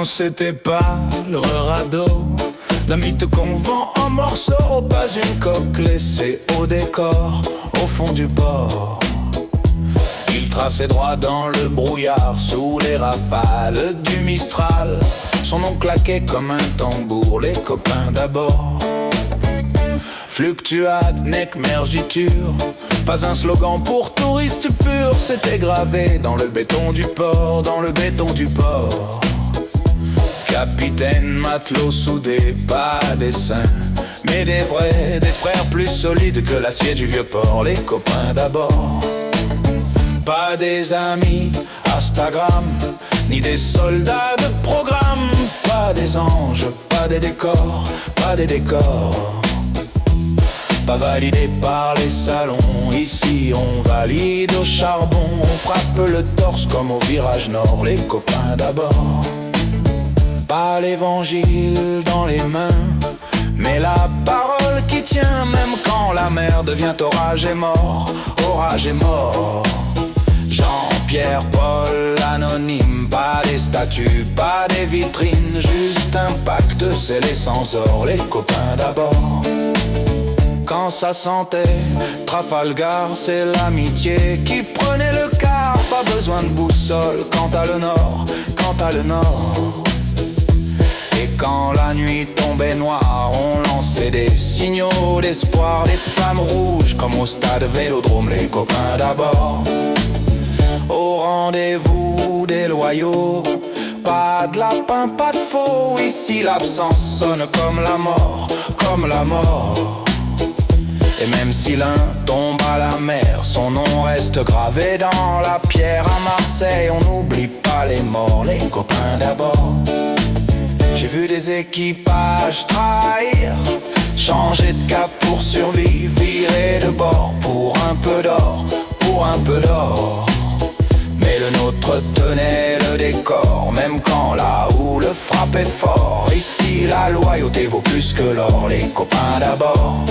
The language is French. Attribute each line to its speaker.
Speaker 1: c'était pas le radeau d'un mythe qu'on vend en morceaux, pas une coque laissée au décor, au fond du port. Il traçait droit dans le brouillard, sous les rafales du Mistral. Son nom claquait comme un tambour, les copains d'abord. Fluctuade, nec mergiture, pas un slogan pour touristes purs. C'était gravé dans le béton du port, dans le béton du port. Capitaine, matelot soudé, pas des saints, mais des vrais, des frères plus solides que l'acier du vieux port. Les copains d'abord. Pas des amis Instagram, ni des soldats de programme. Pas des anges, pas des décors, pas des décors. Pas validé par les salons, ici on valide au charbon. On frappe le torse comme au virage nord, les copains d'abord. Pas l'évangile dans les mains, mais la parole qui tient. Même quand la mer devient orage et mort, orage et mort. Jean-Pierre Paul anonyme, pas des statues, pas des vitrines, juste un pacte scellé sans or, les copains d'abord. Quand ça sentait Trafalgar, c'est l'amitié qui prenait le quart. Pas besoin de boussole quant à le nord, quant à le nord. Et quand la nuit tombait noire, on lançait des signaux d'espoir, des flammes rouges comme au stade Vélodrome, les copains d'abord. Au rendez-vous des loyaux, pas de lapin, pas de faux. Ici l'absence sonne comme la mort, comme la mort. Et même si l'un tombe à la mer, son nom reste gravé dans la pierre. À Marseille, on n'oublie pas les morts, les copains d'abord. J'ai vu des équipages trahir, changer de cap pour survivre, virer de bord pour un peu d'or, pour un peu d'or. Mais le nôtre tenait le décor, même quand la houle frappait fort. Ici la loyauté vaut plus que l'or, les copains d'abord.